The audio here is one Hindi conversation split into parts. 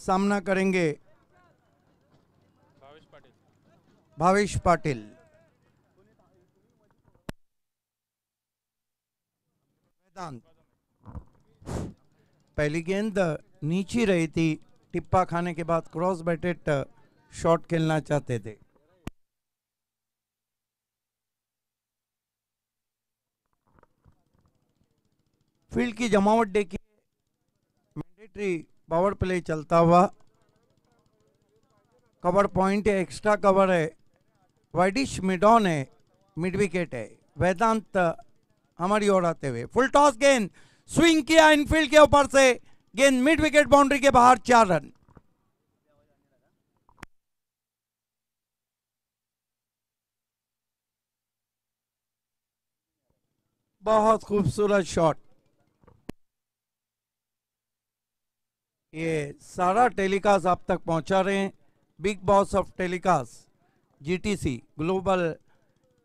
सामना करेंगे भावेश पाटिल। वेदांत, पहली गेंद नीचे रही थी, टिप्पा खाने के बाद क्रॉस बैटेड शॉट खेलना चाहते थे। फील्ड की जमावट देखिए, मैंडेटरी पावर प्ले चलता हुआ, कवर पॉइंट है, एक्स्ट्रा कवर है, वाइडिश मिड ऑन है, मिड विकेट है। वेदांत हमारी ओर आते हुए फुल टॉस गेंद स्विंग किया इनफील्ड के ऊपर से, गेंद मिड विकेट बाउंड्री के बाहर, 4 रन। बहुत खूबसूरत शॉट। ये सारा टेलीकास्ट आप तक पहुंचा रहे हैं big boss of telecast GTC global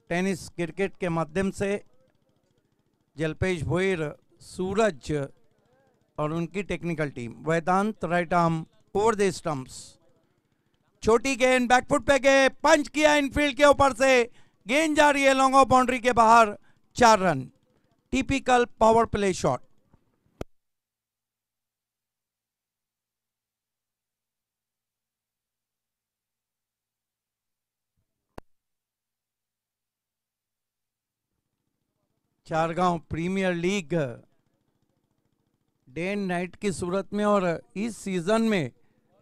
tennis cricket के माध्यम से। जलपेश भोईर, सूरज और उनकी technical team. Vedant right arm over the stumps, छोटी गेंद बैकफुट पे गए, पंच किया इनफील्ड के ऊपर से, गेंद जा रही है लॉन्ग ऑफ बाउंड्री के बाहर, 4 run. Typical power play shot. Chargaon premier league day and night की सूरत में, और इस सीजन में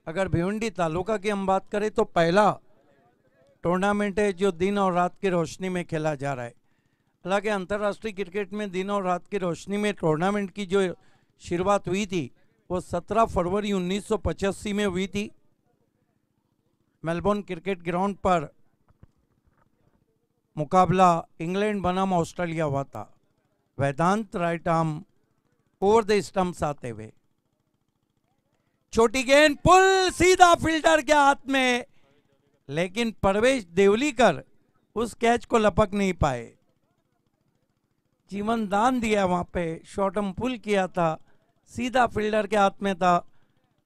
अगर भिवंडी तालुका की हम बात करें तो पहला टूर्नामेंट है जो दिन और रात की रोशनी में खेला जा रहा है। हालांकि अंतर्राष्ट्रीय क्रिकेट में दिन और रात की रोशनी में टूर्नामेंट की जो शुरुआत हुई थी वो 17 फरवरी 1985 में हुई थी। मेलबोर्न क्रिकेट ग्राउंड पर मुकाबला इंग्लैंड बनाम ऑस्ट्रेलिया हुआ था। Vedant right arm over the stumps आते हुए, छोटी गेंद पुल सीधा फील्डर के हाथ में, लेकिन परवेश देवलीकर उस कैच को लपक नहीं पाए। जीवन दान दिया वहां पे, शॉर्टम पुल किया था, सीधा फील्डर के हाथ में था,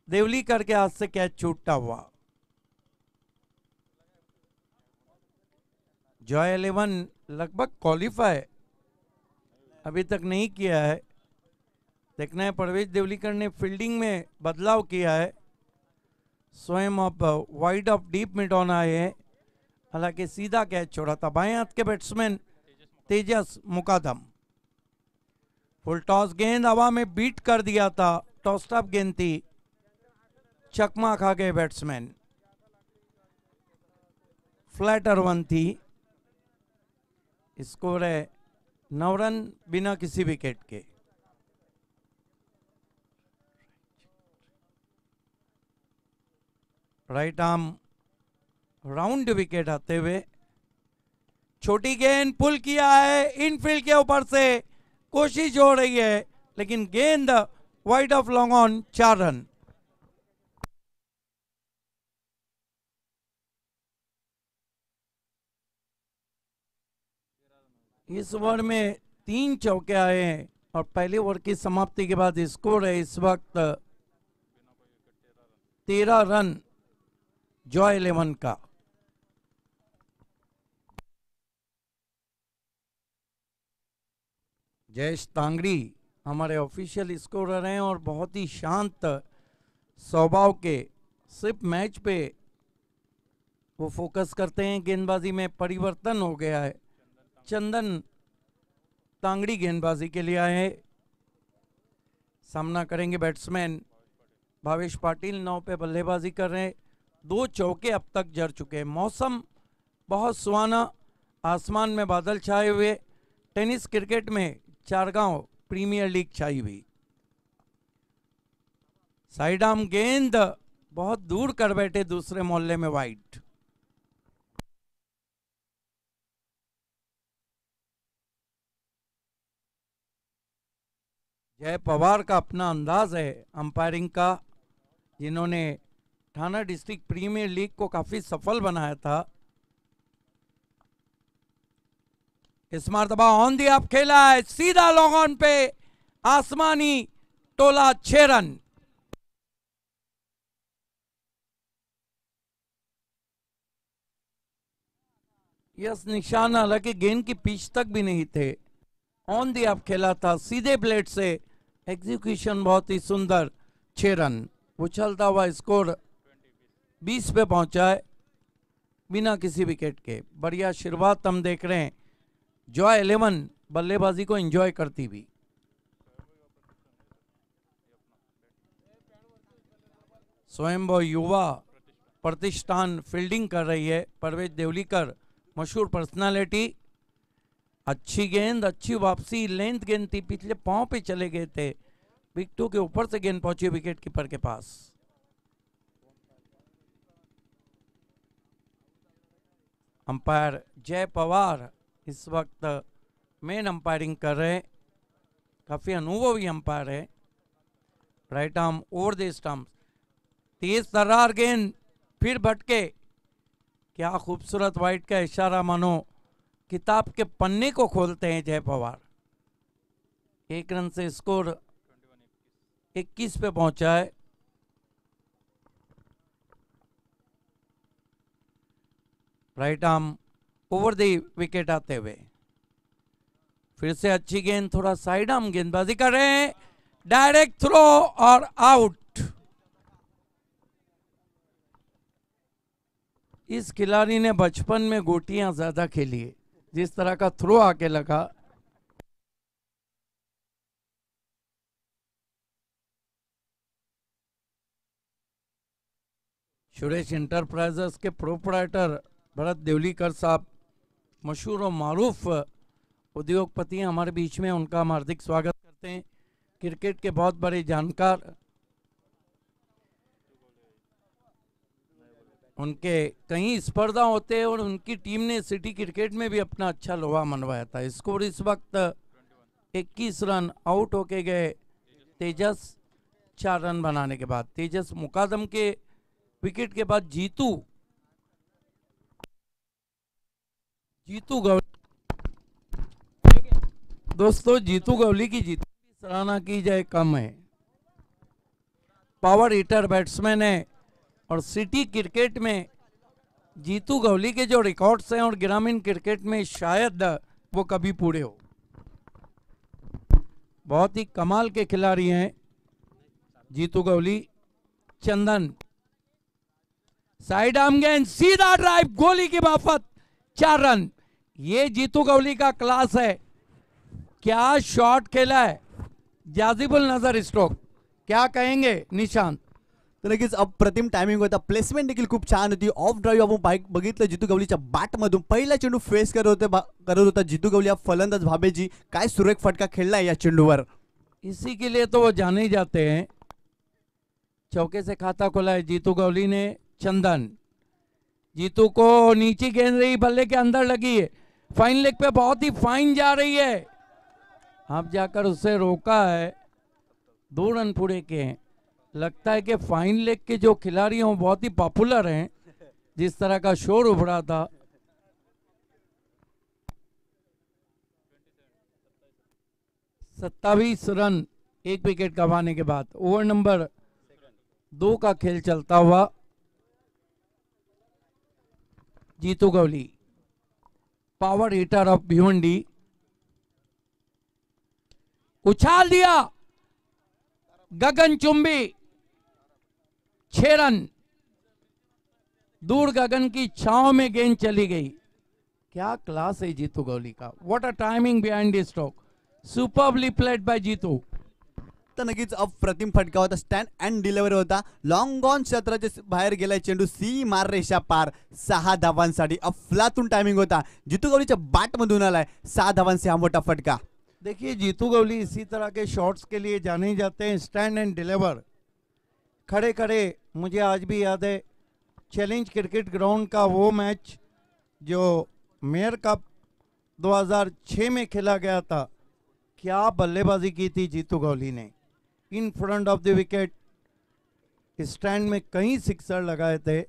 देवलीकर के हाथ से कैच छूटता हुआ। जॉय 11 लगभग क्वालिफाई अभी तक नहीं किया है। देखना है, परवेश देवलीकर ने फील्डिंग में बदलाव किया है, स्वयं अब wide of deep mid on आए हैं। हालांकि सीधा कैच छोड़ा था बाएं हाथ के बैट्समैन तेजस मुकादम। फुल टॉस गेंद हवा में बीट कर दिया था, टॉस अप गेंद थी, चकमा खा गए बैट्समैन। फ्लैटर 1 थी, स्कोर है 9 रन बिना किसी विकेट के। राइट आर्म राउंड विकेट आते हुए, छोटी गेंद पुल किया है इनफील्ड के ऊपर से, कोशिश हो रही है लेकिन गेंद wide of long on, 4 run. इस ओवर में 3 चौके आए हैं और पहले ओवर की समाप्ति के बाद स्कोर है इस वक्त 13 रन जॉय 11 का। जयेश तांगड़ी हमारे ऑफिशियल स्कोरर हैं और बहुत ही शांत स्वभाव के, सिर्फ मैच पे वो फोकस करते हैं। गेंदबाजी में परिवर्तन हो गया है, चंदन तांगड़ी गेंदबाजी के लिए आए हैं। सामना करेंगे बैट्समैन भावेश पाटिल, 9 पे बल्लेबाजी कर रहे हैं। 2 चौके अब तक जड़ चुके हैं। मौसम बहुत सुहाना, आसमान में बादल छाए हुए, टेनिस क्रिकेट में चारगांव प्रीमियर लीग छाई हुई। साइड आर्म गेंद बहुत दूर कर बैठे दूसरे मोहल्ले में, वाइड। जय पवार का अपना अंदाज है अंपायरिंग का, जिन्होंने थाना डिस्ट्रिक्ट प्रीमियर लीग को काफी सफल बनाया था। इस मरतबा ऑन दी अप खेला है, सीधा लॉन्ग ऑन पे, आसमानी टोला, 6 रन। यस निशान हालांकि गेंद की पिच तक भी नहीं थे, ऑन दी ऑफ खेला था सीधे ब्लेड से, एग्जीक्यूशन बहुत ही सुंदर। 6 रन। उछलता हुआ स्कोर 20 पे पहुंचा है बिना किसी विकेट के। बढ़िया शुरुआत हम देख रहे हैं, जॉय 11 बल्लेबाजी को एंजॉय करती हुई। स्वयंभू युवा प्रतिष्ठान फील्डिंग कर रही है, परवेज देवलीकर मशहूर पर्सनालिटी। अच्छी गेंद, अच्छी वापसी, लेंथ गेंद थी, पिछले पांव पे चले गए थे, विकेटों के ऊपर से गेंद पहुंची विकेट कीपर के पास। अंपायर जय पवार इस वक्त मेन अंपायरिंग कर रहे हैं, काफी अनुभवी अंपायर है। Right arm over the stump, तेज तर्रार गेंद, फिर भटके, क्या खूबसूरत वाइट का इशारा, मानो किताब के पन्ने को खोलते हैं जय पवार। 1 रन से स्कोर 21 पे पहुंचा है। Right arm over the wicket आते हुए, फिर से अच्छी गेंद, थोड़ा साइड आर्म गेंदबाजी कर रहे हैं, डायरेक्ट थ्रो और आउट। इस खिलाड़ी ने बचपन में गोटियां ज्यादा खेली है, जिस तरह का थ्रो आके लगा। सुरेश इंटरप्राइजेस के प्रोपराइटर भरत देवलीकर साहब, मशहूर और मारूफ उद्योगपति हैं, हमारे बीच में, उनका हम हार्दिक स्वागत करते हैं। क्रिकेट के बहुत बड़े जानकार, उनके कई स्पर्धा होते हैं और उनकी टीम ने सिटी क्रिकेट में भी अपना अच्छा लोहा मनवाया था। स्कोर इस वक्त 21 रन। आउट होके गए तेजस 4 रन बनाने के बाद। तेजस मुकादम के विकेट के बाद जीतू गवली, दोस्तों जीतू गवली की जीत की सराहना की जाए कम है। पावर हिटर बैट्समैन है और सिटी क्रिकेट में जीतू गवली के जो रिकॉर्ड्स हैं और ग्रामीण क्रिकेट में शायद वो कभी पूरे हो। बहुत ही कमाल के खिलाड़ी हैं जीतू गवली। चंदन, साइड आर्म गेंद, सीधा ड्राइव, गोली की माफत, 4 रन। ये जीतू गवली का क्लास है, क्या शॉट खेला है, जाजिबुल नजर स्ट्रोक, क्या कहेंगे निशांत? तर नक्कीच अप्रतिम टायमिंग होता, प्लेसमेंट देखील खूप छान होती। ऑफ ड्राईव्ह आपण बघितलं जितू गवलीच्या बॅटमधून पहिला चेंडू फेस करत होता जितू गवली। फलंदाज भाबेजी काय सुरेख फटका खेळला या चेंडूवर। इसी के लिए तो वो जाने जाते हैं। चौके से खाता खोला है जीतू गवली ने। चंदन, जीतू को नीचे गेंद रही, बल्ले के अंदर लगी है, फाइन लेग पे बहुत ही फाइन जा रही है, अब जाकर उसे रोका है। 2 रन पूरे के हैं। लगता है कि फाइन लेग के जो खिलाड़ी हैं बहुत ही पॉपुलर हैं, जिस तरह का शोर उभरा था। सत्ताईस रन 1 विकेट गंवाने के बाद। ओवर नंबर 2 का खेल चलता हुआ। Jitu Gawali, power hitter of Bhiwandi, उछाल दिया, गगनचुंबी, 6 रन। दूर गगन की छांव में गेंद चली गई। क्या क्लास है जीतू गवली का। What a timing behind the stroke, superbly played by Jeetu. तर नक्कीच अप्रतिम फटका होता, स्टँड अँड डिलिव्हरी होता, लॉंग ऑन क्षेत्राच्या बाहेर गेलाय चेंडू, सी मार रेषा पार, 6 धावांसाठी अफलातून टायमिंग होता। जीतू गवलीच्या बॅटमधून आलाय 6 धावांचे हा मोठा फटका। देखिए जीतू गवली इसी तरह के शॉट्स के लिए जाने जाते हैं, स्टैंड एंड डिलीवर, खड़े खड़े। मुझे आज भी याद है चैलेंज क्रिकेट ग्राउंड का वो मैच जो मेयर कप 2006 में खेला गया था, क्या बल्लेबाजी की थी जीतू गवली ने। इन front of the wicket stand में कई सिक्सर लगाए थे।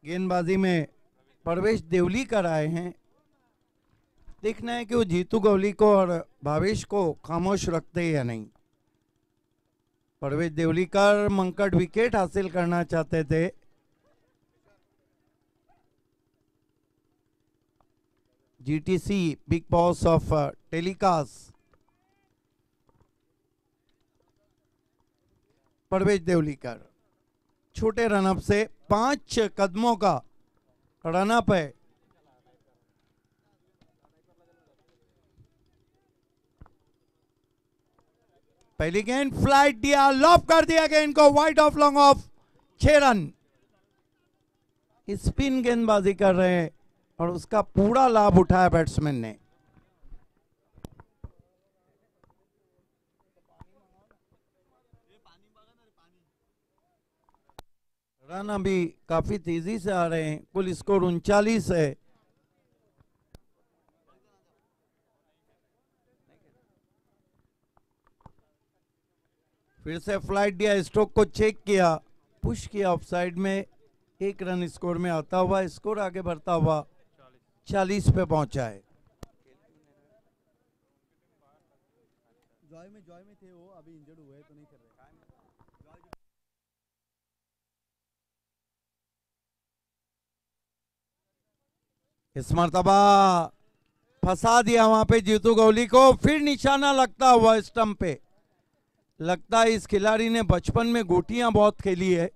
गेंदबाजी में परवेश देवलीकर आए हैं। देखना है कि वो जीतू गवली को और भावेश को खामोश रखते हैं या नहीं। परवेज देवलीकर मंकट विकेट हासिल करना चाहते थे। GTC big boss of telecast Parvez Deolikar छोटे रनअप से 5 कदमों का रनअप है। पहली गेंद फ्लाइट दिया, लॉब कर दिया गेंद को wide of long off, 6 run. Spin गेंदबाजी कर रहे हैं और उसका पूरा लाभ उठाया बैट्समैन ने। रन अभी काफी तेजी से आ रहे हैं, कुल स्कोर 39 है। फिर से फ्लाइट दिया, स्ट्रोक को चेक किया, पुश किया ऑफसाइड में, 1 रन स्कोर में आता हुआ स्कोर आगे बढ़ता हुआ 40 पे पहुंचा है। जॉय में थे वो, अभी इंजर्ड हुए तो नहीं खेल रहे। इस मर्तबा फंसा दिया वहां पे जीतू गवली को, फिर निशाना लगता हुआ स्टंप पे। लगता है इस खिलाड़ी ने बचपन में गोटियां बहुत खेली है।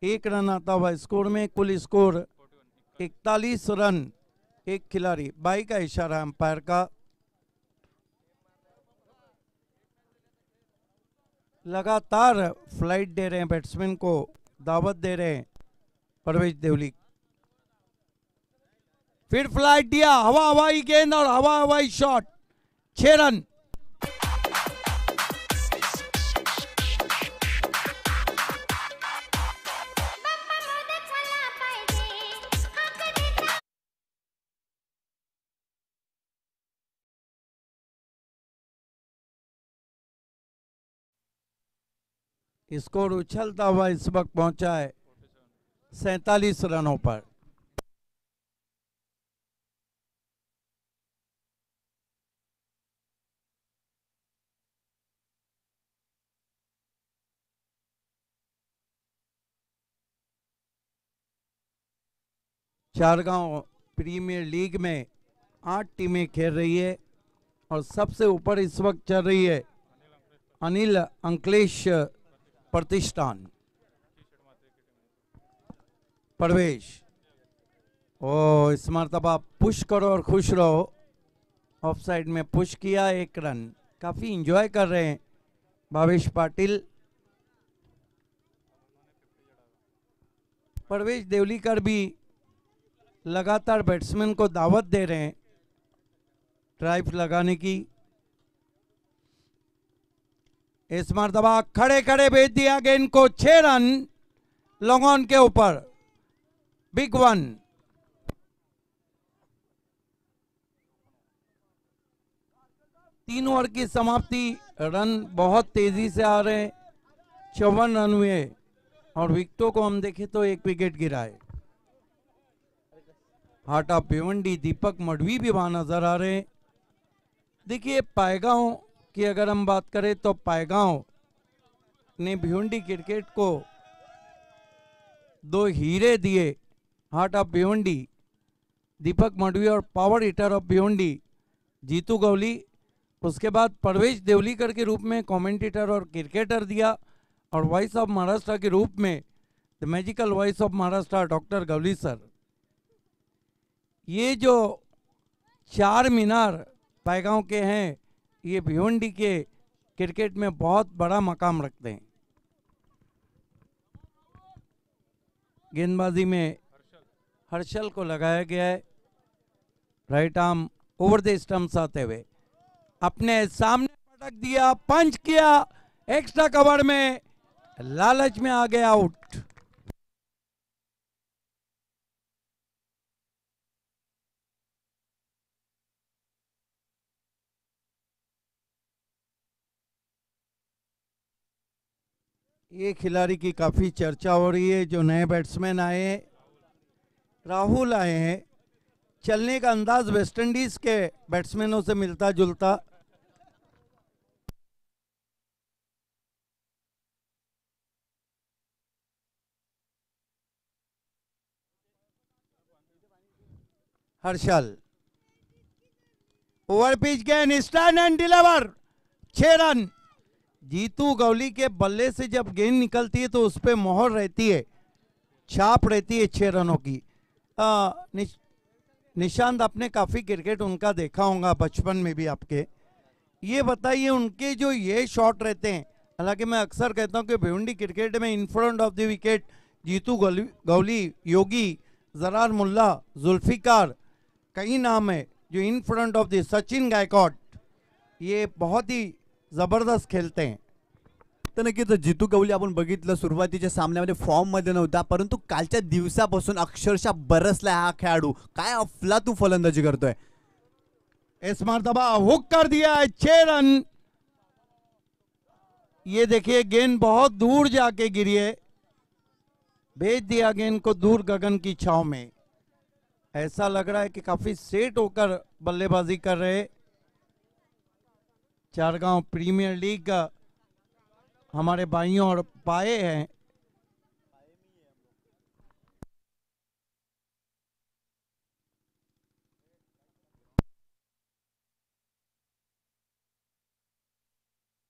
1 रन आता हुआ स्कोर में, कुल स्कोर 41 रन। एक खिलाड़ी, बाई का इशारा अंपायर का। लगातार फ्लाइट दे रहे हैं बैट्समैन को, दावत दे रहे हैं परवेज देवली। फिर फ्लाइट दिया, हवा हवाई गेंद और हवा हवाई शॉट, 6 रन। स्कोर उछलता हुआ इस वक्त पहुंचा है 47 रनों पर। चारगांव प्रीमियर लीग में 8 टीमें खेल रही है और सबसे ऊपर इस वक्त चल रही है अनिल अंकलेश प्रतिष्ठान। प्रवेश, ओ इस मर्तबा पुश करो और खुश रहो, ऑफ साइड में पुश किया, 1 रन। काफी इंजॉय कर रहे हैं भावेश पाटिल। परवेज देवलीकर भी लगातार बैट्समैन को दावत दे रहे हैं ड्राइव लगाने की। इस मर्तबा खड़े खड़े भेज दिया गेंद को, 6 रन लॉन्ग ऑन के ऊपर, बिग 1। तीन ओवर की समाप्ति, रन बहुत तेजी से आ रहे हैं, 54 रन हुए और विकेटों को हम देखें तो 1 विकेट गिरा है। हार्ट ऑफ भिवंडी दीपक मडवी भी वहां नजर आ रहे हैं। देखिए पायगांव की अगर हम बात करें तो पायगांव ने भिवंडी क्रिकेट को 2 हीरे दिए, हार्ट ऑफ भिवंडी दीपक मडवी और power hitter of Bhiwandi Jeetu Gawli. उसके बाद परवेश देवलीकर के रूप में कमेंटेटर और क्रिकेटर दिया और वॉइस ऑफ महाराष्ट्र के रूप में the magical voice of Maharashtra doctor Gawli sir. ये जो 4 मीनार पायगांव के हैं, ये भिवंडी के क्रिकेट में बहुत बड़ा मकाम रखते हैं। गेंदबाजी में हर्षल को लगाया गया है, right arm over the stumps आते हुए अपने सामने पटक दिया, पंच किया, एक्स्ट्रा कवर में, लालच में आ गया आउट। ये खिलाड़ी की काफी चर्चा हो रही है, जो नए बैट्समैन आए हैं, राहुल आए हैं, चलने का अंदाज वेस्टइंडीज के बैट्समैनों से मिलता जुलता। हर्षल ओवर पिच गेंद, stand and deliver, 6 run. Jeetu Gauli के बल्ले से जब गेंद निकलती है तो उस पर मोहर रहती है, छाप रहती है 6 रनों की। निशांत, आपने काफी क्रिकेट उनका देखा होगा बचपन में भी आपके, ये बताइए उनके जो ये शॉट रहते हैं, हालांकि मैं अक्सर कहता हूं कि भिवंडी क्रिकेट में in front of the wicket Jitu Gauli, Yogi, Zarar Mulla, Zulfikar, कई नाम है जो in front of the Sachin Gaikwad, ये बहुत ही जबरदस्त खेलते हैं। तर नक्कीच जितू गवली आपण बघितलं सुरुवातीच्या सामन्यामध्ये फॉर्म मध्ये नव्हता, परंतु कालच्या दिवसापासून अक्षरशः बरसला हा खेळाडू, काय अफलातून फलंदाजी करतोय। इस मर्तबा हुक कर दिया है, 6 रन। ये देखिए गेंद बहुत दूर जाके गिरी है, भेज दिया गेंद को दूर गगन की छाव में। ऐसा लग रहा है कि काफी सेट होकर बल्लेबाजी कर रहे चारगांव प्रीमियर लीग का हमारे भाइयों और पाए हैं।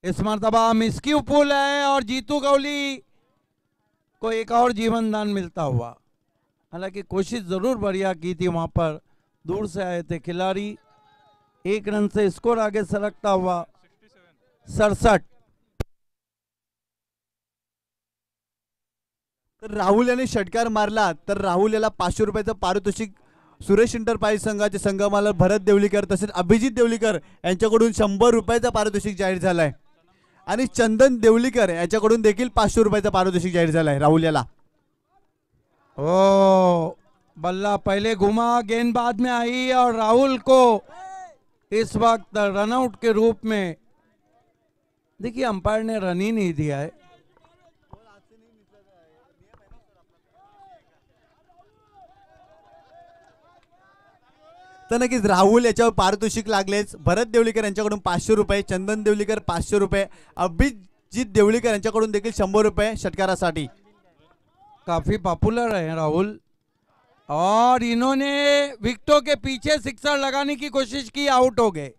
इस मर्तबा मिस्क्यू पुल है और जीतू गौली को एक और जीवन दान मिलता हुआ। हालांकि कोशिश जरूर बढ़िया की थी, वहां पर दूर से आए थे खिलाड़ी। 1 रन से स्कोर आगे सरकता हुआ 67। तर राहुल याने षटकार मारला तर राहुल याला 500 रुपयाचं पारितोषिक सुरेश इंटरप्राइज संघाचे संघमालक भरत देवलीकर तसेच अभिजित देवलीकर यांच्याकडून 100 रुपयाचं पारितोषिक जाहीर झालंय आणि चंदन देवलीकर याच्याकडून देखील 500 रुपयाचं पारितोषिक जाहीर झालंय राहुल याला। ओ बल्ला पहले घुमा, गेंद बाद में आई और राहुल को इस वक्त रनआउट के रूप में, देखिए अंपायर ने रन ही नहीं दिया है। तर नक्कीच राहुल याच्यावर पारितोषिक लागलेच। भरत देवलीकर यांच्याकडून 500 रुपये, चंदन देवलीकर 500 रुपये, अभिजित देवलीकर यांच्याकडून देखील 100 रुपये षटकारासाठी। काफी पॉपुलर है राहुल, और इन्होंने विकेटों के पीछे सिक्सर लगाने की कोशिश की, आउट हो गए।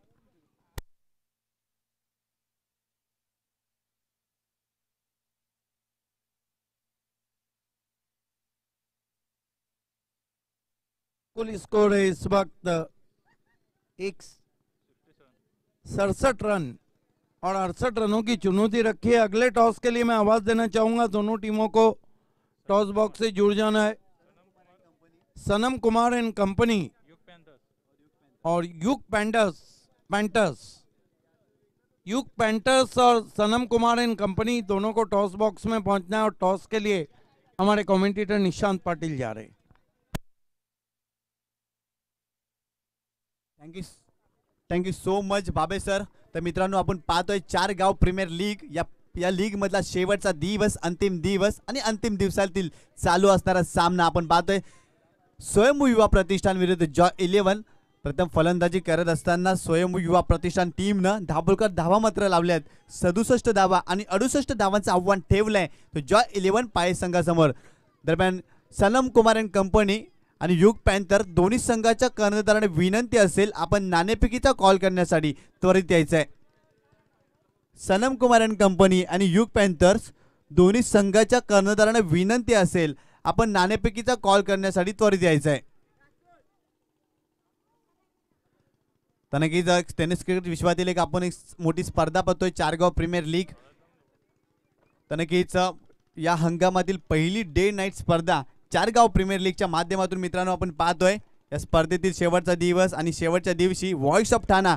कुल स्कोर है इस वक्त 67 रन और 68 रनों की चुनौती रखी है। अगले टॉस के लिए मैं आवाज देना चाहूंगा दोनों टीमों को, टॉस बॉक्स से जुड़ जाना है। सनम कुमार एंड कंपनी और युग पैंटर्स और सनम कुमार एंड कंपनी दोनों को टॉस बॉक्स में पहुंचना है और टॉस के लिए हमारे कमेंटेटर निशांत पाटिल जा रहे हैं। थँक्यू सो मच बाबे सर। तर मित्रांनो आपण पाहतोय चारगाव प्रीमियर लीग, या लीग मधला शेवटचा दिवस, अंतिम दिवस आणि अंतिम दिवसातील चालू असणारा सामना आपण पाहतोय। स्वयंभू युवा प्रतिष्ठान विरुद्ध जॉय 11। प्रथम फलंदाजी करत असताना स्वयंभू युवा प्रतिष्ठान टीमनं धाबोलकर धावा मात्र लावल्यात, 67 धावा आणि 68 धावांचं आव्हान ठेवलंय तो जॉय 11 पाय संघासमोर। दरम्यान सनम कुमार एंड कंपनी आणि युग पॅन्थर दोन्ही संघाच्या कर्णधाराने विनंती असेल आपण नाणेफेकीचा कॉल करण्यासाठी त्वरित यायचं आहे। सनम कुमार एंड कंपनी आणि युग पॅन्थर्स दोन्ही संघाच्या कर्णधाराने विनंती असेल आपण नाणेफेकीचा कॉल करण्यासाठी त्वरित यायचं आहे। तनकीच टेनिस क्रिकेट विश्वातील एक आपण एक मोठी स्पर्धा पाहतोय, चारगाव प्रीमियर लीग। तनकीच या हंगामातील पहिली डे नाईट स्पर्धा चारगाव प्रीमियर लीगच्या माध्यमातून मित्रांनो आपण पाहतोय। या स्पर्धेतील शेवटचा दिवस आणि शेवटच्या दिवशी व्हॉइस ऑफ ठाणा,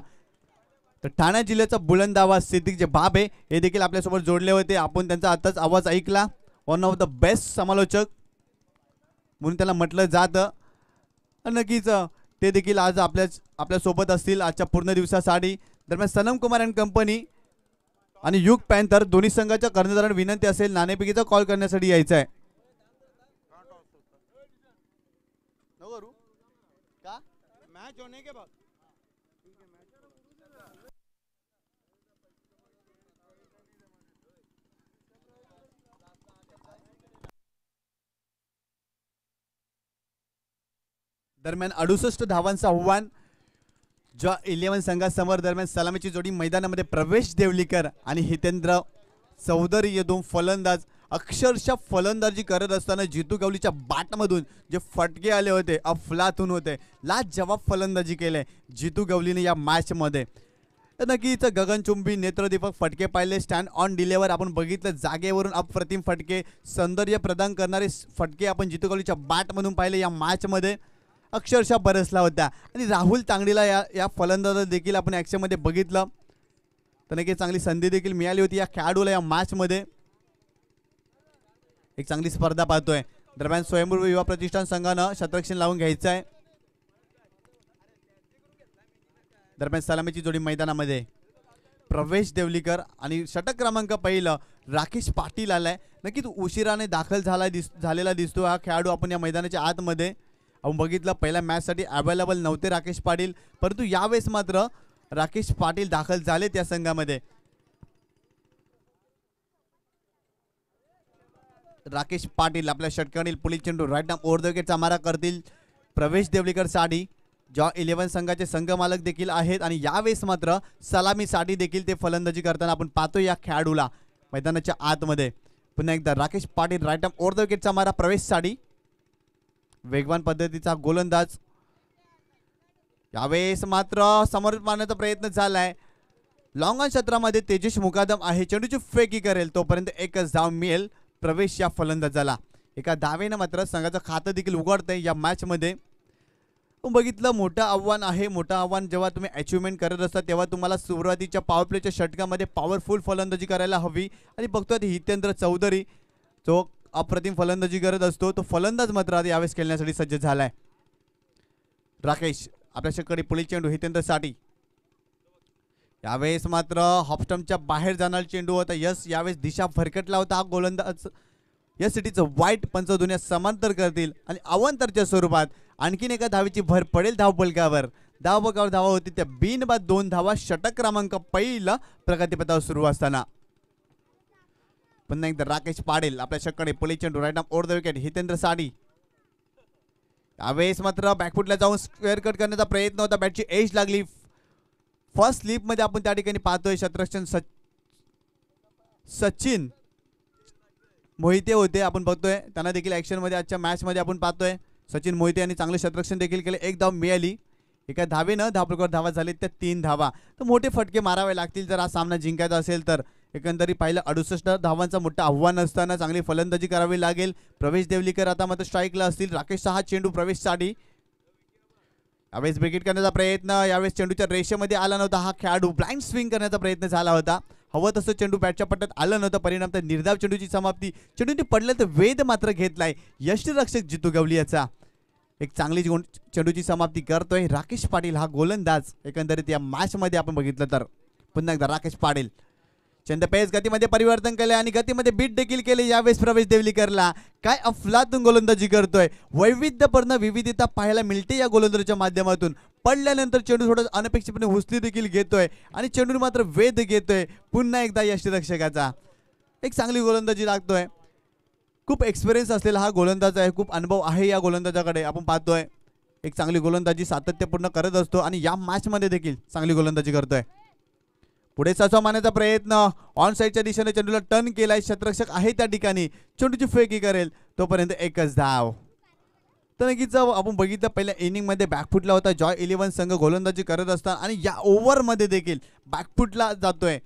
तर ठाणा जिल्ह्याचा बुलंद आवाज सिद्दीक जे बाबे हे देखील आपल्यासोबत जोडले होते। आपण त्यांचा आताच आवाज ऐकला, वन ऑफ द बेस्ट समालोचक म्हणून त्याला म्हटलं जातं। नक्कीच ते देखील आज आपल्या सोबत असतील आजच्या पूर्ण दिवसासाठी। दरम्यान सनम कुमार एंड कंपनी आणि युग पॅन्थर दोन्ही संघाच्या कर्णधारांना विनंती असेल नाणेफेकीचा कॉल करण्यासाठी यायचं आहे। मैच होने के बाद दरम्यान 68 धावांचं आव्हान ज्या 11 संघासमोर. दरम्यान सलामीची जोडी मैदानामध्ये प्रवेश देवलीकर आणि हितेंद्र चौधरी हे दोन फलंदाज अक्षरशः फलंदाजी करत असताना जितू गवलीच्या बॅटमधून जे फटके आले होते अफलातून होते. लाजवाब फलंदाजी केले जितू गवलीने या मॅचमध्ये. नक्कीच गगनचुंबी नेत्रदीपक फटके पाहिले. स्टँड ऑन डिलेवर आपण बघितलं जागेवरून अप्रतिम फटके सौंदर्य प्रदान करणारे फटके आपण जितू गवलीच्या बॅटमधून पाहिले या मॅचमध्ये. अक्षरशः बरसला होता आणि राहुल तांगडीला या फलंदाजाला देखील आपण ॲक्शनमध्ये बघितलं. तर नक्की चांगली संधी देखील मिळाली होती या खेळाडूला या मॅचमध्ये. एक चांगली स्पर्धा पाहतोय. दरम्यान स्वयंभू युवा प्रतिष्ठान संघानं शतरक्षण लावून घ्यायचं आहे. दरम्यान सलामीची जोडी मैदानामध्ये प्रवेश देवलीकर आणि षटक क्रमांक पहिलं राकेश पाटील आलाय. नक्कीच उशिराने दाखल झालेला दिसतो हा खेळाडू आपण या मैदानाच्या आतमध्ये. आपण बघितलं पहिल्या मॅचसाठी अवेलेबल नव्हते राकेश पाटील, परंतु यावेळेस मात्र राकेश पाटील दाखल झाले त्या संघामध्ये. राकेश पाटील आपल्या षटकातील पुढील चेंडू राईट आर्म ओव्हर द विकेटचा मारा करतील प्रवेश देवलीकर साठी. ज्या 11 संघाचे संघ मालक देखील आहेत आणि यावेळेस मात्र सलामीसाठी देखील ते फलंदाजी करताना आपण पाहतो या खेळाडूला मैदानाच्या आतमध्ये. पुन्हा एकदा Rakesh Patil right arm over the विकेटचा मारा प्रवेशसाठी. वेगवान पद्धतीचा गोलंदाज. यावेळेस मात्र समोर मारण्याचा प्रयत्न झालाय. लॉंग ऑन क्षेत्रामध्ये तेजस मुकादम आहे. चेंडूची फेकी करेल तोपर्यंत एकच धाव मिळेल प्रवेश या फलंदाजाला. एका धावेनं मात्र संघाचं खातं देखील उघडतंय या मॅचमध्ये. बघितलं मोठं आव्हान आहे. मोठं आव्हान जेव्हा तुम्ही अचिव्हमेंट करत असता तेव्हा तुम्हाला सुरुवातीच्या पॉवर प्लेच्या षटकामध्ये पॉवरफुल फलंदाजी करायला हवी. आणि बघतोय हितेंद्र चौधरी जो अप्रतिम फलंदाजी करत असतो तो फलंदाज मात्र आता यावेळेस खेळण्यासाठी सज्ज झालाय. राकेश आपल्या षटकातील पुढील चेंडू हितेंद्रसाठी. यावेळेस मात्र हॉपस्टम्पच्या बाहेर जाणारा चेंडू होता. यस यावेळेस दिशा भरकटला होता हा गोलंदाज. या सिटीचं वाईट पंच दुनिया समांतर करतील आणि अवांतरच्या स्वरूपात आणखीन एका धावेची भर पडेल धावफलकावर. धावफलकावर धावा होती त्या बिनबाद 2 धावा षटक क्रमांक पहिला प्रगतीपथावर सुरू असताना. पुन्हा एकदा राकेश पाटील आपल्या षटकातील पुढील चेंडू right arm over the wicket Hitendra साठी. यावेळेस मात्र बॅकफुटला जाऊन स्क्वेअर कट करण्याचा प्रयत्न होता. बॅटची एज लागली. फर्स्ट स्लिप मध्ये आपण त्या ठिकाणी पाहतोय क्षेत्ररक्षण सचिन मोहिते होते. आपण बघतोय त्यांना देखील ऍक्शन मध्ये आजच्या मॅच मध्ये आपण पाहतोय. सचिन मोहिते यांनी चांगले क्षेत्ररक्षण देखील केले. एक धाव मिळाली. एका धावेनं धावपळकावर धावा झाली त्या 3 धावा. तर मोठे फटके मारावे लागतील जर हा सामना जिंकायचा असेल तर. एकंदरीत पाहिलं 68 धावांचं मोठं आव्हान असताना चांगली फलंदाजी करावी लागेल. प्रवेश देवलीकर आता मात्र स्ट्राईकला असतील. राकेश हा चेंडू प्रवेशसाठी. यावेळेस ब्रेकेट करण्याचा प्रयत्न. यावेळेस चेंडूच्या रेषेमध्ये आला नव्हता हा खेळाडू. ब्लाइंड स्विंग करण्याचा प्रयत्न झाला होता. हवं तसं चेंडू बॅटच्या पट्ट्यात आलं नव्हतं. परिणाम तर निर्धाव चेंडूची समाप्ती. चेंडूने पडलं तर वेध मात्र घेतलाय यष्टीरक्षक जितू गवली याचा. एक चांगली चेंडूची समाप्ती करतोय राकेश पाटील हा गोलंदाज. एकंदरीत या मॅच मध्ये आपण बघितलं तर पुन्हा एकदा राकेश पाटील चंद पेस गतीमध्ये परिवर्तन केले आणि गतीमध्ये बीट देखील केले. यावेळेस प्रवेश देवलीकरला काय अफलातून गोलंदाजी करतोय. वैविध्यपूर्ण विविधता पाहायला मिळते या गोलंदाजीच्या माध्यमातून. पडल्यानंतर चेंडू थोडं अनपेक्षितपणे हुसली देखील घेतोय आणि चेंडू मात्र वेध घेतोय. पुन्हा एकदा यष्टीरक्षकाचा एक चांगली गोलंदाजी लागतोय. खूप एक्सपिरियन्स असलेला हा गोलंदाज आहे. खूप अनुभव आहे या गोलंदाजाकडे. आपण पाहतोय एक चांगली गोलंदाजी सातत्यपूर्ण करत असतो आणि या मॅच मध्ये देखील चांगली गोलंदाजी करतोय. पुढे साचवा मारण्याचा प्रयत्न. ऑन साईडच्या दिशेने चेंडूला टर्न केलाय. क्षेत्ररक्षक आहे त्या ठिकाणी. चेंडूची फेकी करेल तोपर्यंत एकच धाव. तर नक्कीच आपण बघितलं पहिल्या इनिंग मध्ये बॅकफुटला होता जॉय 11 संघ गोलंदाजी करत असताना आणि या ओव्हर मध्ये देखील बॅकफुटला जातोय.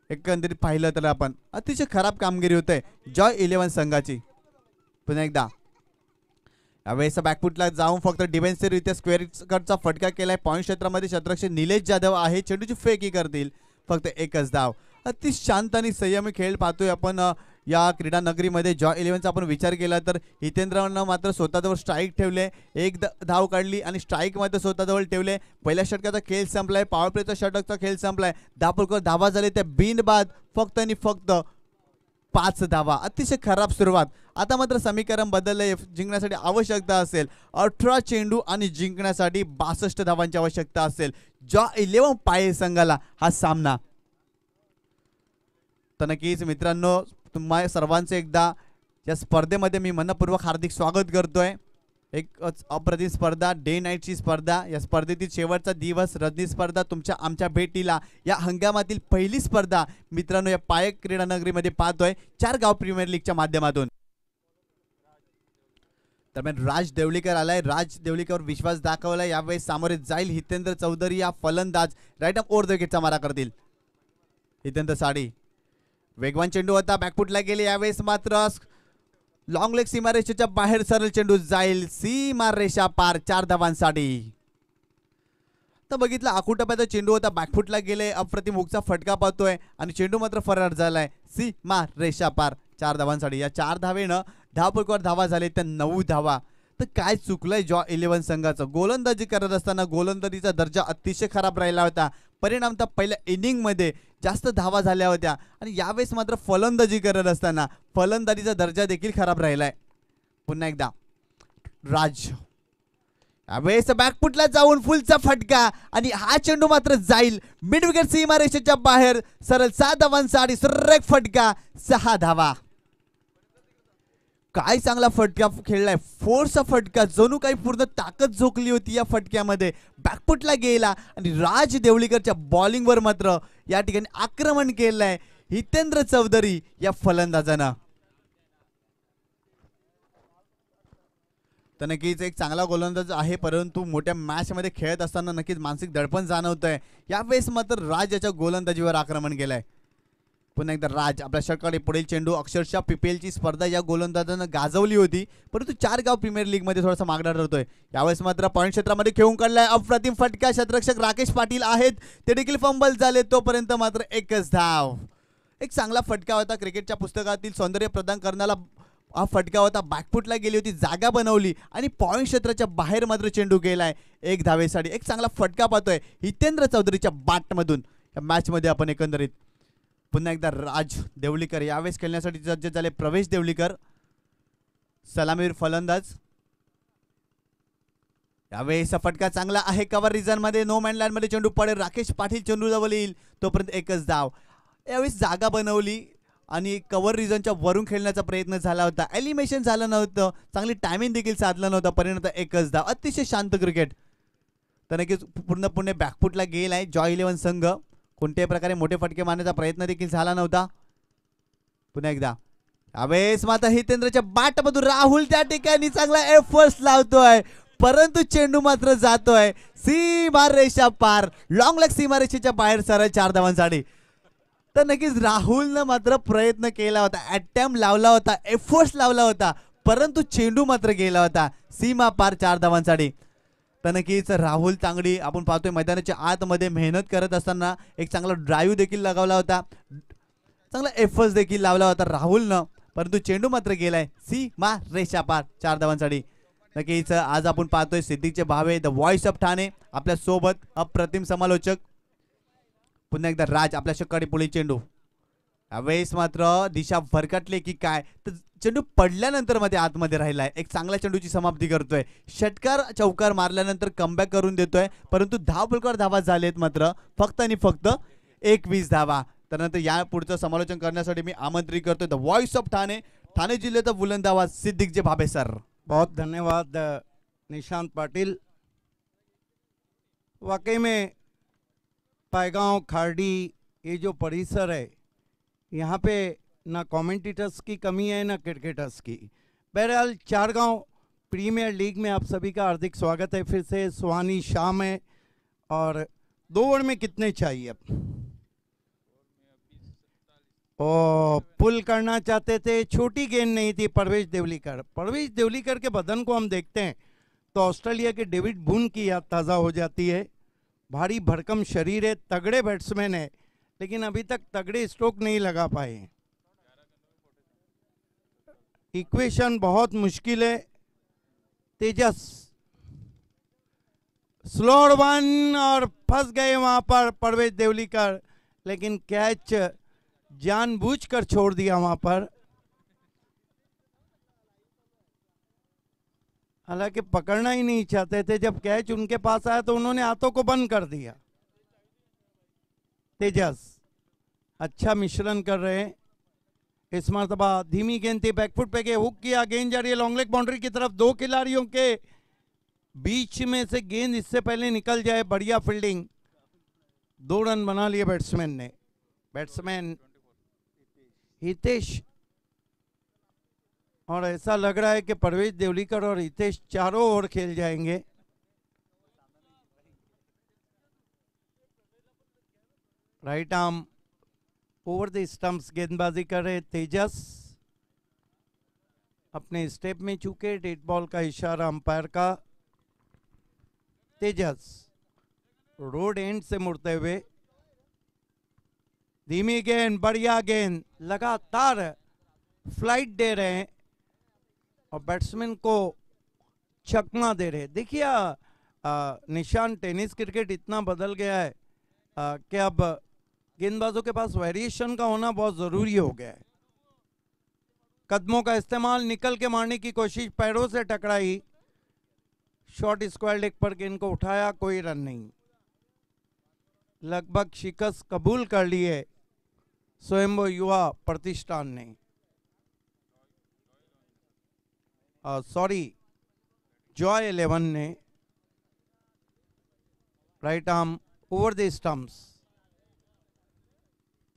एकंदरीत पाहिलं तर आपण अतिशय खराब कामगिरी होते जॉय 11 संघाची. पुन्हा एकदा यावेळेस बॅकफुटला जाऊन फक्त डिफेन्सिव्हरित्या स्क्वेअर कटचा फटका केलाय. पॉईंट क्षेत्रामध्ये क्षेत्ररक्षक निलेश जाधव आहे. चेंडूची फेकी करतील फक्त एकच धाव. अति शांत आणि संयमी खेळ पाहतोय आपण या क्रीडा नगरीमध्ये. जॉय 11चा आपण विचार केला तर हितेंद्रनं मात्र स्वतःजवळ स्ट्राईक ठेवले. एक धाव काढली आणि स्ट्राईक मात्र स्वतःजवळ ठेवले. पहिल्या षटकाचा खेळ संपलाय. पॉवर प्लेचा षटकचा खेळ संपलाय. धावपळकावर धावा झाले त्या बिनबाद फक्त आणि फक्त 5 धावा. अतिशय खराब सुरुवात. आता मात्र समीकरण बदलले. जिंकण्यासाठी आवश्यकता असेल 18 चेंडू आणि जिंकण्यासाठी 62 धावांची आवश्यकता असेल. जॉ 11 पाये संघाला हा सामना. तर नक्कीच मित्रांनो, तुम्हा सर्वांचे एकदा या स्पर्धेमध्ये मी मनपूर्वक हार्दिक स्वागत करतोय. एक अप्रतिम स्पर्धा, डे नाईटची स्पर्धा. या स्पर्धेतील शेवटचा दिवस, रजनी स्पर्धा तुमच्या आमच्या भेटीला या हंगामातील पहिली स्पर्धा मित्रांनो या पायक क्रीडा नगरीमध्ये पाहतोय चारगाव प्रीमियर लीगच्या माध्यमातून. दरम्यान राज देवलीकर आलाय. राज देवलीकर विश्वास दाखवलाय. यावेळेस सामोरे जाईल हितेंद्र चौधरी. या फलंदाज राईट ऑफ ओव्हर द विकेटचा मारा करतील. हितेंद्र साडी वेगवान चेंडू होता, बॅकफुटला गेले. यावेळेस मात्र लॉंग लेग सीमारेषेच्या बाहेर सरळ चेंडू जाईल सीमारेषा पार 4 धावांसाठी. तर बघितलं आखूटप्याचा चेंडू होता, बॅकफुटला गेले. अप्रतिम हुकचा फटका पाहतोय आणि चेंडू मात्र फरार झालाय सीमारेषा पार 4 धावांसाठी. या 4 धावेनं धावपळीवर धावा झाले त्या 9 धावा. तर काय चुकलंय जॉ 11 संघाचं. गोलंदाजी करत असताना गोलंदाजीचा दर्जा अतिशय खराब राहिला होता. परिणामतः पहिल्या इनिंगमध्ये जास्त धावा झाल्या होत्या आणि यावेळेस मात्र फलंदाजी करत असताना फलंदाजीचा दर्जा देखील खराब राहिलाय. पुन्हा एकदा राज यावेळेस बॅकफुटला जाऊन फुलचा फटका आणि हा चेंडू मात्र जाईल मिड विकेट सीमारेषेच्या बाहेर सरळ 7 धावांसाठी. सुरेख फटका 6 धावा. काय चांगला फटका खेळलाय. फोर्सचा फटका, जणू काही पूर्ण ताकद झोकली होती या फटक्यामध्ये. बॅकफुटला गेला आणि राज देवलीकरच्या बॉलिंगवर मात्र या ठिकाणी आक्रमण केलंय हितेंद्र चौधरी या फलंदाजानं. तर नक्कीच एक चांगला गोलंदाज आहे, परंतु मोठ्या मॅच मध्ये खेळत असताना नक्कीच मानसिक दडपण जाणवतंय. यावेळेस मात्र राज याच्या गोलंदाजीवर आक्रमण केलंय. पुन्हा एकदा राज आपल्या षटकाने पुढील चेंडू. अक्षरशः पीपीएलची स्पर्धा या गोलंदाजानं गाजवली होती, परंतु चारगाव प्रीमियर लीग मध्ये थोडासा मागणार ठरतोय. यावेळेस मात्र पॉईंट क्षेत्रामध्ये खेळून काढलाय अप्रतिम फटका. क्षेत्ररक्षक राकेश पाटील आहेत, ते देखील फंबल झाले. तोपर्यंत मात्र एकच धाव. एक चांगला फटका होता. क्रिकेटच्या पुस्तकातील सौंदर्य प्रदान करण्याला हा फटका होता. बॅकफुटला गेली होती, जागा बनवली आणि पॉईंट क्षेत्राच्या बाहेर मात्र चेंडू गेलाय 1 धावेसाठी. एक चांगला फटका पाहतोय हितेंद्र चौधरीच्या बॅटमधून या मॅच मध्ये आपण एकंदरीत. पुन्हा एकदा राज देवलीकर यावेळेस खेळण्यासाठी सज्ज झाले. प्रवेश देवलीकर सलामीवीर फलंदाज. यावेळेस फटका चांगला आहे. कव्हर रिजन मध्ये नो मॅन लँड मध्ये चेंडू पडेल. राकेश पाटील चेंडू जवळ येईल, तोपर्यंत एकच धाव. यावेळेस जागा बनवली आणि कव्हर रिजनच्या वरून खेळण्याचा प्रयत्न झाला होता. एलिमिनेशन झालं नव्हतं, चांगली टायमिंग देखील साधलं नव्हतं. परिणाम एकच धाव. अतिशय शांत क्रिकेट. तर नक्कीच पूर्णपणे बॅकफुटला गेलाय जॉ 11 संघ. कोणत्याही प्रकारे मोठे फटके मारण्याचा प्रयत्न देखील झाला नव्हता. पुन्हा एकदा यावेळेस मात्र हितेंद्रच्या बॅटमधून राहुल त्या ठिकाणी चांगला एफर्ट्स लावतोय, परंतु चेंडू मात्र जातोय सीमारेषा पार. लॉंग लेग सीमारेषेच्या बाहेर सरळ 4 धावांसाठी. तर नक्कीच राहुलनं मात्र प्रयत्न केला होता, अटेम्प्ट लावला होता, एफर्ट्स लावला होता, परंतु चेंडू मात्र गेला होता सीमा पार 4 धावांसाठी. तर नक्कीच राहुल चांगली आपण पाहतोय मैदानाच्या आतमध्ये मेहनत करत असताना एक चांगला ड्राईव्ह देखील लगावला होता, चांगला एफर्ट्स देखील लावला होता राहुलनं, परंतु चेंडू मात्र गेलाय सीमारेषा पार 4 धावांसाठी. नक्कीच आज आपण पाहतोय सिद्दीकचे भावे द व्हॉइस ऑफ ठाणे आपल्या सोबत अप्रतिम समालोचक. पुन्हा एकदा राज आपल्या षटकाने पुढील चेंडू. यावेळेस मात्र दिशा भरकटले की काय, तर चेंडू पडल्यानंतर मध्ये आतमध्ये राहिलाय. एक चांगल्या चेंडूची समाप्ती करतोय. षटकार चौकार मारल्यानंतर कमबॅक करून देतोय, परंतु धावपळीवर धावा झालेत मात्र फक्त आणि फक्त 21 धावा. त्यानंतर या पुढचं समालोचन करण्यासाठी मी आमंत्रित करतोय the voice of Thane, Thane जिल्ह्याचा बुलंद आवाज सिद्दीकचे भावे सर. बहुत धन्यवाद निशांत पाटिल. वाकई में पायगांव खारडी ये जो परिसर है, यहाँ पे ना कमेंटेटर्स की कमी है ना क्रिकेटर्स की. बहरहाल चारगांव प्रीमियर लीग में आप सभी का हार्दिक स्वागत है. फिर से सुहानी शाम है और 2 ओवर में कितने चाहिए अब? ओ पुल करना चाहते थे, छोटी गेंद नहीं थी. परवेश देवलीकर के बदन को हम देखते हैं तो ऑस्ट्रेलिया के डेविड बून की याद ताज़ा हो जाती है. भारी भरकम शरीर है, तगड़े बैट्समैन है, लेकिन अभी तक तगड़े स्ट्रोक नहीं लगा पाए. इक्वेशन बहुत मुश्किल है. तेजस स्लोड 1 और फंस गए वहां पर परवेश देवलीकर, लेकिन कैच जानबूझकर छोड़ दिया वहां पर, हालांकि पकड़ना ही नहीं चाहते थे। जब कैच उनके पास आया तो उन्होंने हाथों को बंद कर दिया। तेजस अच्छा मिश्रण कर रहे हैं इस मरतबा। धीमी गेंद थी, बैकफुट पे गए, हुक किया, गेंद जा रही है लॉन्ग लेग बाउंड्री की तरफ। दो खिलाड़ियों के बीच में से गेंद इससे पहले निकल जाए, बढ़िया फील्डिंग। 2 रन बना लिए बैट्समैन ने। बैट्समैन हितेश, और ऐसा लग रहा है कि परवेज देवलीकर और हितेश चारों ओर खेल जाएंगे। Right arm over the stumps गेंदबाजी कर रहे तेजस। अपने स्टेप में चूके, डेड बॉल का इशारा अंपायर का। तेजस रोड एंड से मुड़ते हुए, धीमी गेंद, बढ़िया गेंद, लगातार फ्लाइट दे रहे हैं और बैट्समैन को चकमा दे रहे हैं। देखिए निशान, टेनिस क्रिकेट इतना बदल गया है कि अब गेंदबाजों के पास वेरिएशन का होना बहुत जरूरी हो गया है। कदमों का इस्तेमाल, निकल के मारने की कोशिश, पैरों से टकराई, शॉट स्क्वायर लेग पर गेंद को उठाया, कोई रन नहीं। लगभग शिकस्त कबूल कर ली है स्वयंभू युवा प्रतिष्ठान ने, सॉरी जॉय 11 ने। Right arm over the stumps,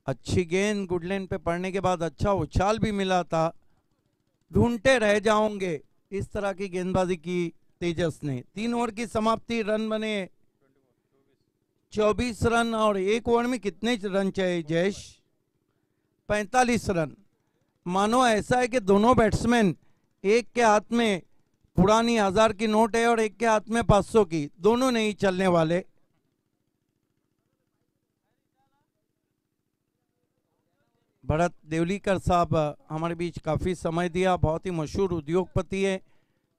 अच्छी गेंद, गुडलैंड पे पड़ने के बाद अच्छा उछाल भी मिला था। ढूंढते रह जाओगे, इस तरह की गेंदबाजी की तेजस ने। 3 ओवर की समाप्ति, रन बने 24 रन। और 1 ओवर में कितने रन चाहिए जयेश? 45 रन। मानो ऐसा है कि दोनों बैट्समैन, एक के हाथ में पुरानी 1000 की नोट है और एक के हाथ में 500 की, दोनों नहीं चलने वाले। भरत देवलीकर साहब हमारे बीच काफ़ी समय दिया, बहुत ही मशहूर उद्योगपति है,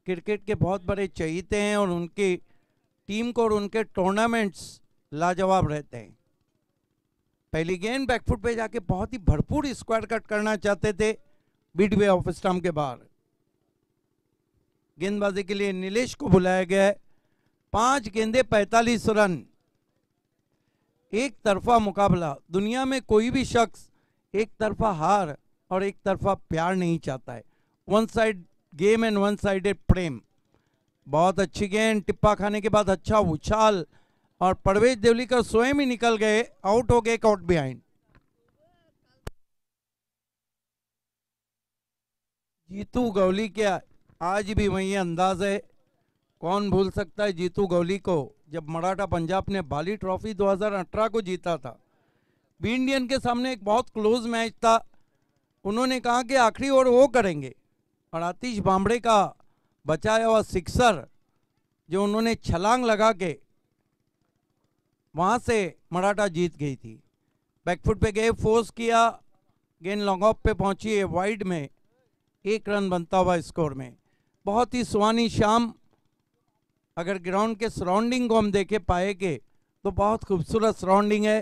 क्रिकेट के बहुत बड़े चहीते हैं और उनकी टीम को और उनके टूर्नामेंट्स लाजवाब रहते हैं। पहली गेंद बैकफुट पे जाके बहुत ही भरपूर स्क्वायर कट करना चाहते थे मिडवे ऑफ स्टंप के बाहर। गेंदबाजी के लिए नीलेश को बुलाया गया है। 5 गेंदे 45 रन, एक तरफा मुकाबला। दुनिया में कोई भी शख्स एक तरफा हार और एक तरफा प्यार नहीं चाहता है। One side game and one sided प्रेम। बहुत अच्छी गेंद, टिप्पा खाने के बाद अच्छा उछाल और परवेज देवलीकर स्वयं ही निकल गए, आउट हो गए, आउट बिहाइंड। जीतू गौली के आज भी वही अंदाज है। कौन भूल सकता है जीतू गौली को, जब मराठा पंजाब ने बाली ट्रॉफी 2018 को जीता था। बी इंडियन के सामने एक बहुत क्लोज मैच था, उन्होंने कहा कि आखिरी ओवर वो करेंगे और आतिश बांबड़े का बचाया हुआ सिक्सर जो उन्होंने छलांग लगा के वहां से मराठा जीत गई थी। बैकफुट पे गए, फोर्स किया, गेंद लॉन्ग ऑफ पे पहुंची है वाइड में, 1 रन बनता हुआ स्कोर में। बहुत ही सुहानी शाम, अगर ग्राउंड के सराउंडिंग को हम देखे पाएंगे तो बहुत खूबसूरत सराउंडिंग है।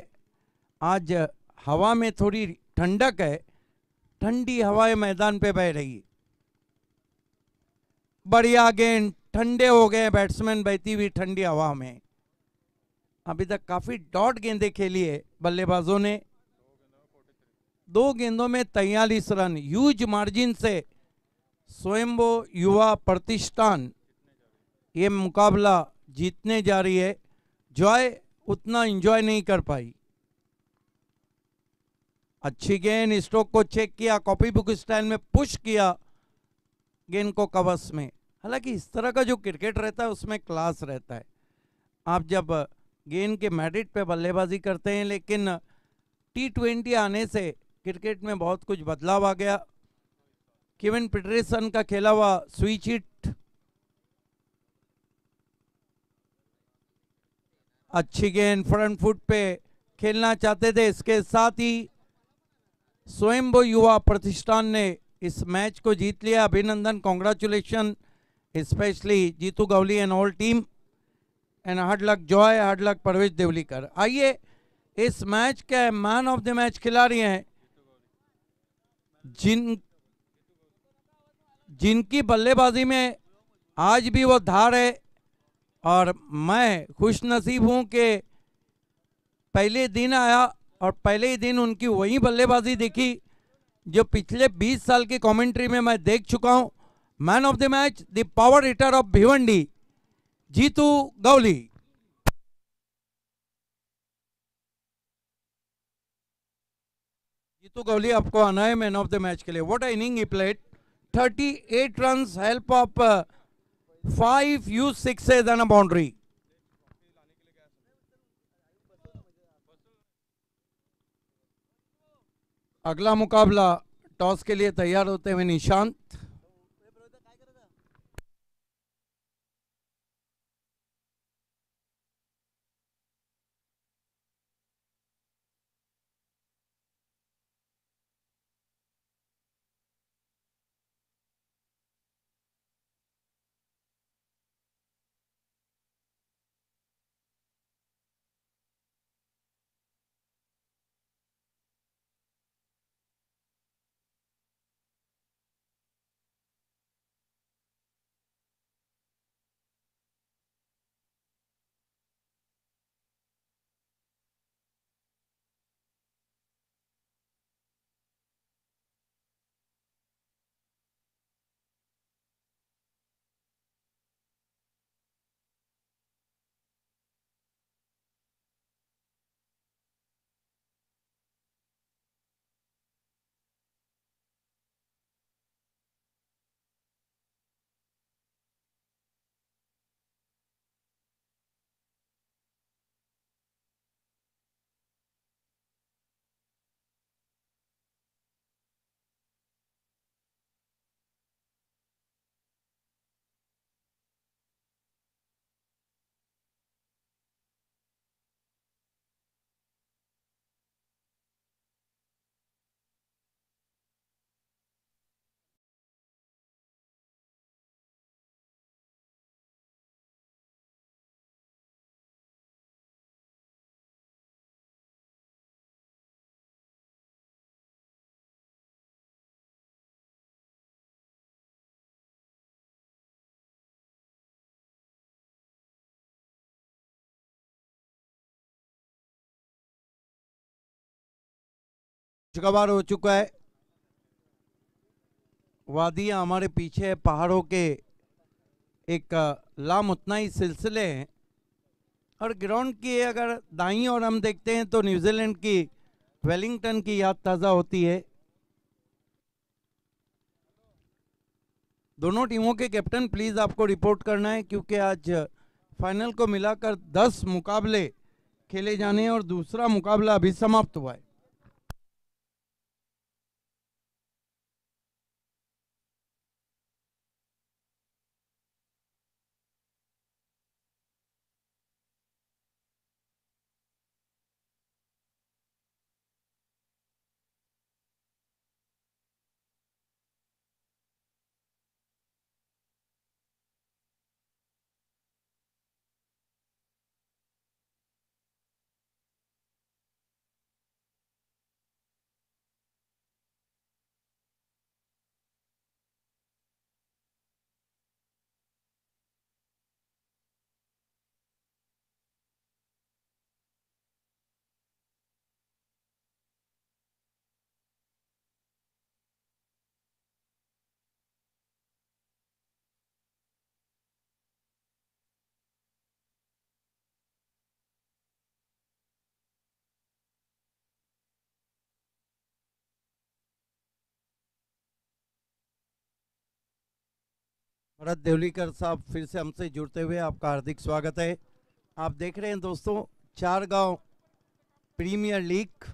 आज हवा में थोड़ी ठंडक है, ठंडी हवाएं मैदान पे बह रही। बढ़िया गेंद, ठंडे हो गए बैट्समैन बहती हुई ठंडी हवा में। अभी तक काफी डॉट गेंदें खेली है बल्लेबाजों ने। 2 गेंदों में 43 रन, ह्यूज मार्जिन से स्वयंभू युवा प्रतिष्ठान ये मुकाबला जीतने जा रही है। जॉय उतना एंजॉय नहीं कर पाई। अच्छी गेंद, स्ट्रोक को चेक किया, कॉपी बुक स्टाइल में पुश किया गेंद को कवच में। हालांकि इस तरह का जो क्रिकेट रहता है उसमें क्लास रहता है। आप जब गेंद के मेरिट पे बल्लेबाजी करते हैं, लेकिन T20 आने से क्रिकेट में बहुत कुछ बदलाव आ गया। केविन पीटरसन का खेला हुआ स्विच हिट, अच्छी गेंद, फ्रंट फुट पे खेलना चाहते थे। इसके साथ ही स्वयंभू युवा प्रतिष्ठान ने इस मैच को जीत लिया। अभिनंदन, congratulation specially Jitu Gauli and all team, and hard luck Joy, hard luck Parvez Deolikar. आइए, इस मैच के मैन ऑफ द मैच खिलाड़ी हैं जिन जिनकी बल्लेबाजी में आज भी वो धार है, और मैं खुश नसीब हूं कि पहले दिन आया और पहले ही दिन उनकी वही बल्लेबाजी देखी जो पिछले 20 साल की कमेंट्री में मैं देख चुका हूं। Man of the match, the power hitter of Bhiwandi, Jeetu Gauli. Jeetu Gauli, आपको आना है मैन ऑफ द मैच के लिए। What inning he played, 38 runs, help of 5 huge sixes and a boundary. अगला मुकाबला टॉस के लिए तैयार होते हुए निशांत। कबार हो चुका है। वादियां हमारे पीछे है, पहाड़ों के एक लामुतनाई सिलसिले हैं, और ग्राउंड की अगर दाईं ओर हम देखते हैं तो न्यूजीलैंड की वेलिंगटन की याद ताज़ा होती है। दोनों टीमों के कैप्टन प्लीज़ आपको रिपोर्ट करना है, क्योंकि आज फाइनल को मिलाकर 10 मुकाबले खेले जाने हैं और दूसरा मुकाबला अभी समाप्त हुआ है। भरत देवलीकर साहब फिर से हमसे जुड़ते हुए आपका हार्दिक स्वागत है। आप देख रहे हैं दोस्तों, चार गांव प्रीमियर लीग।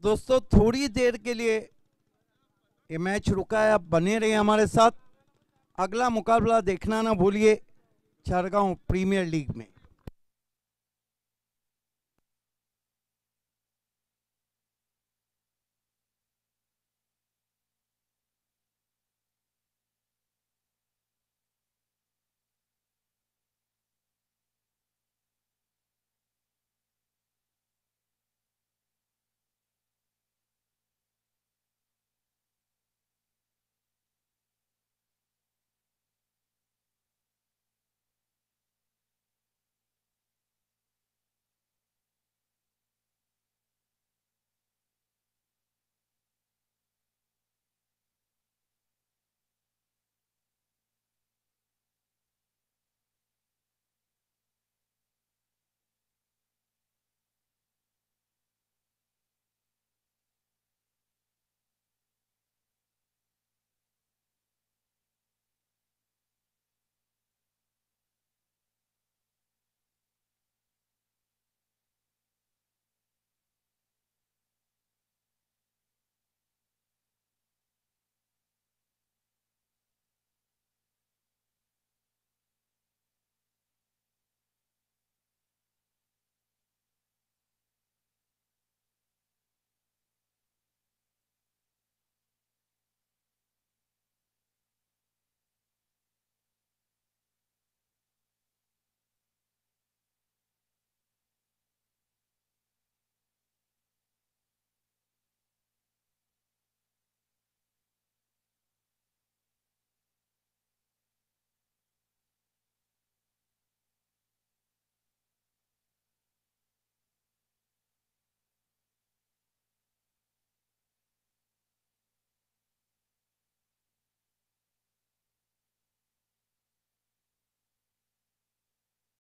दोस्तों थोड़ी देर के लिए ये मैच रुका है, आप बने रहे हमारे साथ। अगला मुकाबला देखना ना भूलिए, छरगांव प्रीमियर लीग में।